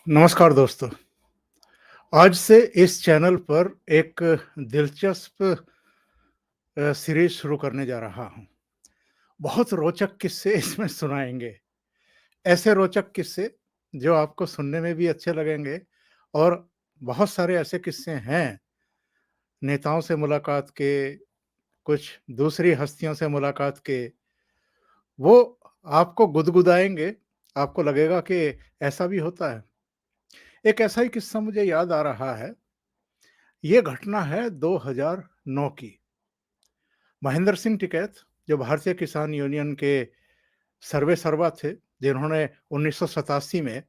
नमस्कार दोस्तों। आज से इस चैनल पर एक दिलचस्प सीरीज़ शुरू करने जा रहा हूँ। बहुत रोचक किस्से इसमें सुनाएँगे। ऐसे रोचक किस्से जो आपको सुनने में भी अच्छे लगेंगे और बहुत सारे ऐसे किस्से हैं, नेताओं से मुलाकात के, कुछ दूसरी हस्तियों से मुलाकात के, वो आपको गुदगुदाएँगे, आपको लगेगा कि ऐसा भी होता है। एक ऐसा ही किस्सा मुझे याद आ रहा है, ये घटना है 2009 की। महेंद्र सिंह टिकैत, जो भारतीय किसान यूनियन के सर्वेसर्वा थे, जिन्होंने 1987 में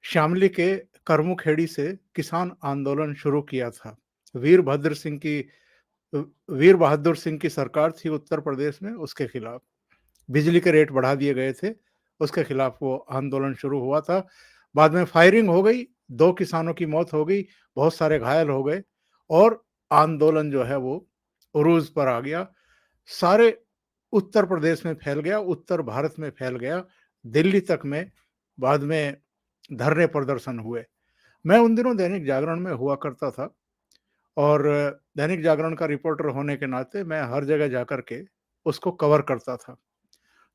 शामली के करमुखेड़ी से किसान आंदोलन शुरू किया था। वीरभद्र सिंह की अ, वीर बहादुर सिंह की सरकार थी उत्तर प्रदेश में, उसके खिलाफ। बिजली के रेट बढ़ा दिए गए थे, उसके खिलाफ वो आंदोलन शुरू हुआ था। बाद में फायरिंग हो गई, 2 किसानों की मौत हो गई, बहुत सारे घायल हो गए और आंदोलन जो है वो उरूज़ पर आ गया। सारे उत्तर प्रदेश में फैल गया, उत्तर भारत में फैल गया, दिल्ली तक में बाद में धरने प्रदर्शन हुए। मैं उन दिनों दैनिक जागरण में हुआ करता था और दैनिक जागरण का रिपोर्टर होने के नाते मैं हर जगह जाकर के उसको कवर करता था।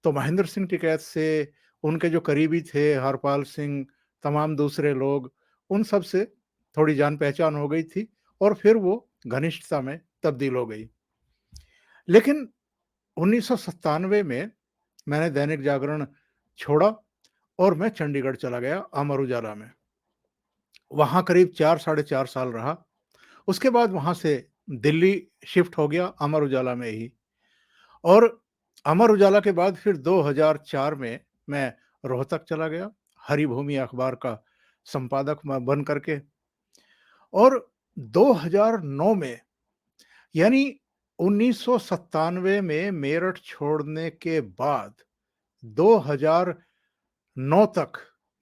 तो महेंद्र सिंह टिकैत से, उनके जो करीबी थे हरपाल सिंह, तमाम दूसरे लोग, उन सब से थोड़ी जान-पहचान हो गई थी और फिर वो घनिष्ठता में तब्दील हो गई। लेकिन 1997 में मैंने दैनिक जागरण छोड़ा और मैं चंडीगढ़ चला गया अमर उजाला में। वहाँ करीब 4 साढ़े 4 साल रहा। उसके बाद वहाँ से दिल्ली शिफ्ट हो गया अमर उजाला में ही और अमर उजाला के बाद फिर 2004 में मैं रोहतक चला गया, हरिभूमि अखबार का संपादक मैं बन करके और 2009 में यानी 1997 में मेरठ छोड़ने के बाद 2009 तक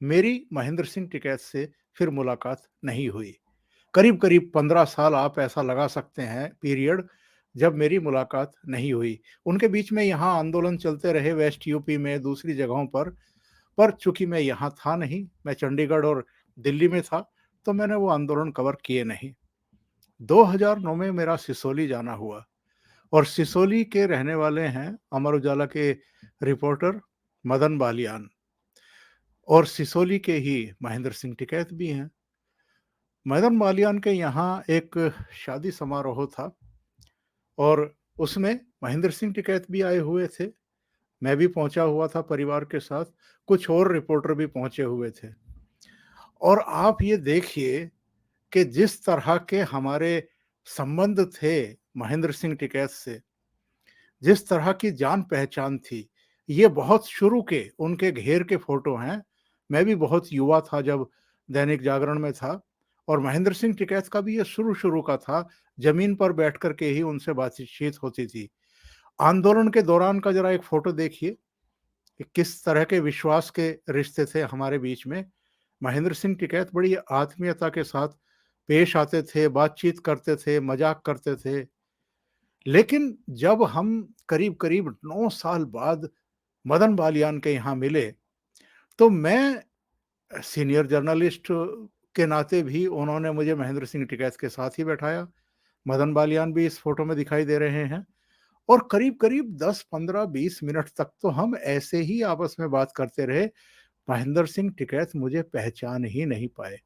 मेरी महेंद्र सिंह टिकैत से फिर मुलाकात नहीं हुई। करीब-करीब 15 साल आप ऐसा लगा सकते हैं पीरियड जब मेरी मुलाकात नहीं हुई। उनके बीच में यहाँ आंदोलन चलते रहे वेस्ट यूपी में, दूसरी जगहों पर चूँकि मैं यहाँ था नहीं, मैं चंडीगढ़ और दिल्ली में था, तो मैंने वो आंदोलन कवर किए नहीं। 2009 में मेरा सिसोली जाना हुआ और सिसोली के रहने वाले हैं अमर उजाला के रिपोर्टर मदन बालियान और सिसोली के ही महेंद्र सिंह टिकैत भी हैं। मदन बालियान के यहाँ एक शादी समारोह था और उसमें महेंद्र सिंह टिकैत भी आए हुए थे। मैं भी पहुंचा हुआ था परिवार के साथ, कुछ और रिपोर्टर भी पहुंचे हुए थे। और आप ये देखिए कि जिस तरह के हमारे संबंध थे महेंद्र सिंह टिकैत से, जिस तरह की जान-पहचान थी, ये बहुत शुरू के उनके घेर के फ़ोटो हैं। मैं भी बहुत युवा था जब दैनिक जागरण में था और महेंद्र सिंह टिकैत का भी ये शुरू-शुरू का था, ज़मीन पर बैठ कर के ही उनसे बातचीत होती थी। आंदोलन के दौरान का ज़रा एक फ़ोटो देखिए कि किस तरह के विश्वास के रिश्ते थे हमारे बीच में। महेंद्र सिंह टिकैत बड़ी आत्मीयता के साथ पेश आते थे, बातचीत करते थे, मज़ाक करते थे। लेकिन जब हम करीब-करीब 9 साल बाद मदन बालियान के यहाँ मिले, तो मैं सीनियर जर्नलिस्ट के नाते भी उन्होंने मुझे महेंद्र सिंह टिकैत के साथ ही बैठाया। मदन बालियान भी इस फ़ोटो में दिखाई दे रहे हैं और करीब-करीब 10, 15, 20 मिनट तक तो हम ऐसे ही आपस में बात करते रहे। महेंद्र सिंह टिकैत मुझे पहचान ही नहीं पाए,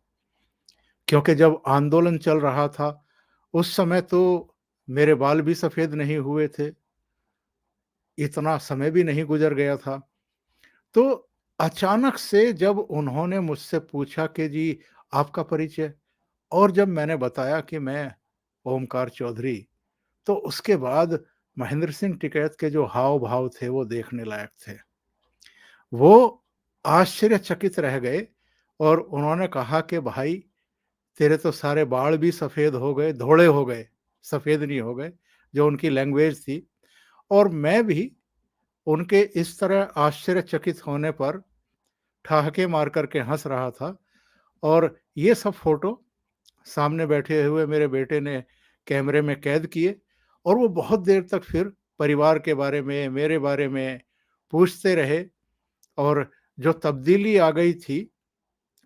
क्योंकि जब आंदोलन चल रहा था, उस समय तो मेरे बाल भी सफ़ेद नहीं हुए थे। इतना समय भी नहीं गुज़र गया था। तो अचानक से जब उन्होंने मुझसे पूछा कि जी आपका परिचय और जब मैंने बताया कि मैं ओमकार चौधरी, तो उसके बाद महेंद्र सिंह टिकैत के जो हाव-भाव थे वो देखने लायक थे। वो आश्चर्यचकित रह गए और उन्होंने कहा कि भाई तेरे तो सारे बाल भी सफ़ेद हो गए, धोड़े हो गए, सफ़ेद नहीं हो गए, जो उनकी लैंग्वेज थी और मैं भी उनके इस तरह आश्चर्यचकित होने पर ठहाके मार कर के हँस रहा था और ये सब फ़ोटो सामने बैठे हुए मेरे बेटे ने कैमरे में कैद किए और वो बहुत देर तक फिर परिवार के बारे में, मेरे बारे में पूछते रहे और जो तब्दीली आ गई थी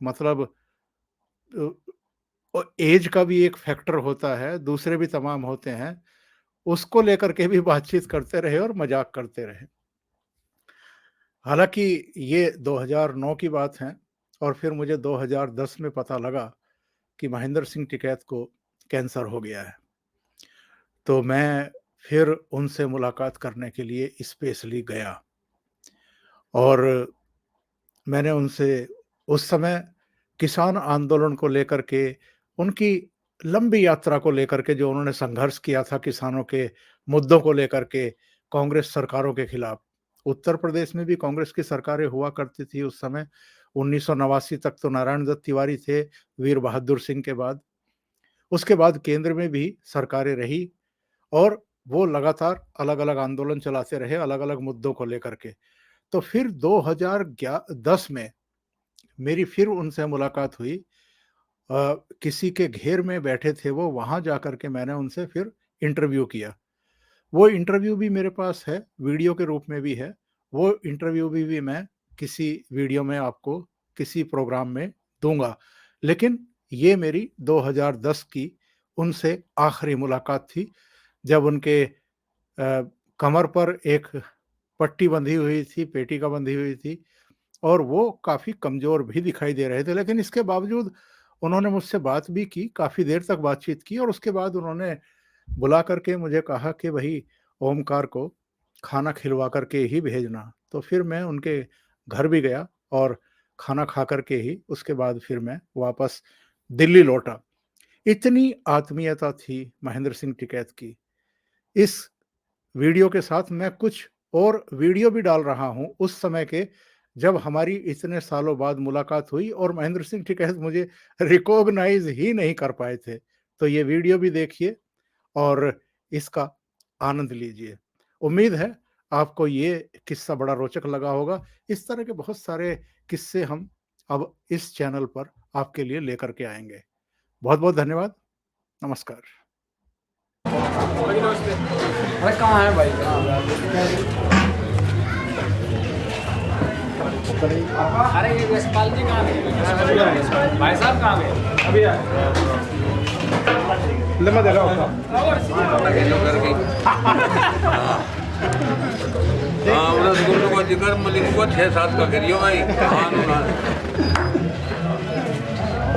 मतलब एज का भी एक फैक्टर होता है, दूसरे भी तमाम होते हैं, उसको लेकर के भी बातचीत करते रहे और मज़ाक करते रहे। हालाँकि ये 2009 की बात है और फिर मुझे 2010 में पता लगा कि महेंद्र सिंह टिकैत को कैंसर हो गया है। तो मैं फिर उनसे मुलाकात करने के लिए स्पेशली गया और मैंने उनसे उस समय किसान आंदोलन को लेकर के, उनकी लंबी यात्रा को लेकर के जो उन्होंने संघर्ष किया था किसानों के मुद्दों को लेकर के, कांग्रेस सरकारों के खिलाफ। उत्तर प्रदेश में भी कांग्रेस की सरकारें हुआ करती थी उस समय। 1989 तक तो नारायण दत्त तिवारी थे, वीर बहादुर सिंह के बाद। उसके बाद केंद्र में भी सरकारें रही और वो लगातार अलग-अलग आंदोलन चलाते रहे, अलग-अलग मुद्दों को लेकर के। तो फिर 2010 में मेरी फिर उनसे मुलाकात हुई। किसी के घेर में बैठे थे वो, वहाँ जाकर के मैंने उनसे फिर इंटरव्यू किया। वो इंटरव्यू भी मेरे पास है, वीडियो के रूप में भी है। वो इंटरव्यू भी मैं किसी वीडियो में आपको किसी प्रोग्राम में दूँगा। लेकिन ये मेरी 2010 की उनसे आखिरी मुलाकात थी, जब उनके कमर पर एक पट्टी बंधी हुई थी, पेटिका बंधी हुई थी और वो काफ़ी कमज़ोर भी दिखाई दे रहे थे। लेकिन इसके बावजूद उन्होंने मुझसे बात भी की, काफ़ी देर तक बातचीत की और उसके बाद उन्होंने बुला कर के मुझे कहा कि भई ओमकार को खाना खिलवा कर के ही भेजना। तो फिर मैं उनके घर भी गया और खाना खा कर के ही उसके बाद फिर मैं वापस दिल्ली लौटा। इतनी आत्मीयता थी महेंद्र सिंह टिकैत की। इस वीडियो के साथ मैं कुछ और वीडियो भी डाल रहा हूँ उस समय के, जब हमारी इतने सालों बाद मुलाकात हुई और महेंद्र सिंह टिकैत मुझे रिकॉग्नाइज़ ही नहीं कर पाए थे। तो ये वीडियो भी देखिए और इसका आनंद लीजिए। उम्मीद है आपको ये किस्सा बड़ा रोचक लगा होगा। इस तरह के बहुत सारे किस्से हम अब इस चैनल पर आपके लिए लेकर के आएँगे। बहुत-बहुत धन्यवाद। नमस्कार। अरे कहाँ है भाई? अरे ये यशपाल जी कहाँ गए? भाई साहब कहाँ गए? अभी आए। ले मैं दे रहा हूँ। हाँ रसगुल्ले को जिक्र मलिक को 6-7 का करियो भाई।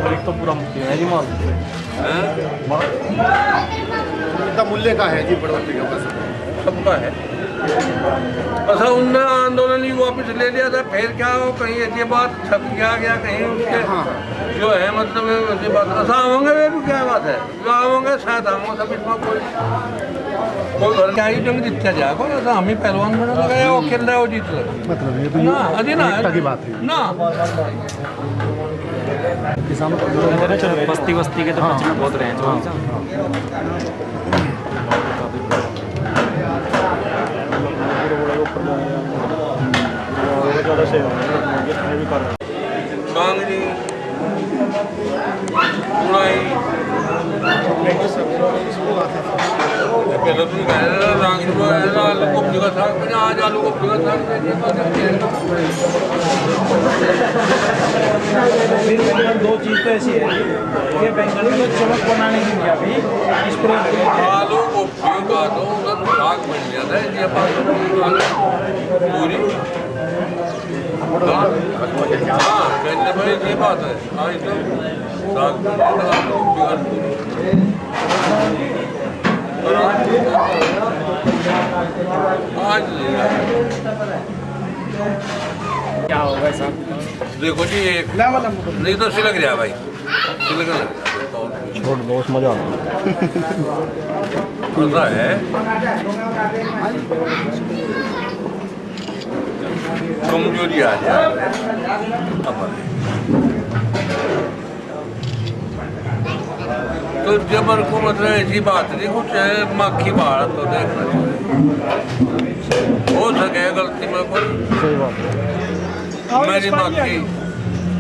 मलिक तो पूरा है जी माल। कितना मूल्य का है जी बड़वत्ती का बस? सबका है। अच्छा उनने आंदोलन ही वापस ले लिया था, फिर क्या हो कहीं ऐसी बात छप गया कहीं उसके जो है मतलब ऐसी बात ऐसा आवेंगे वे भी क्या बात है जो आवेंगे शायद आऊँगा सब इसमें कोई घर क्या ही जंग जीत जाएगा ऐसा हम ही पहलवान बना लगाया वो खेल रहा है वो जीत रहा मतलब ये तो ना अजी ना की बात है ना किसानों को बस्ती बस्ती के तो बहुत रहे कांगड़ी उड़ाई पहले तुम कह रहे थे रांगड़ी को आलू गोभी का साग बना आज आलू गोभी का साग दो चीज़ तो ऐसी है कि बैंगन में चमक बनाने की क्या भी इसको आलू गोभी का तो साग बन जाता है ये पूरी हाँ कहने भाई ये बात है हाँ तो साग बन जाता है आलू गोभी का पूरी आज क्या होगा सब देखो जी एक नहीं तो सिलक जाए भाई सिलक छोड़ दो मजा ऐसा है कमजोरी आ जाए तो जबर को मतलब ऐसी बात नहीं कुछ है मक्खी बाढ़ तो देखना हो सके गलती में कोई सही बात है मेरी मक्खी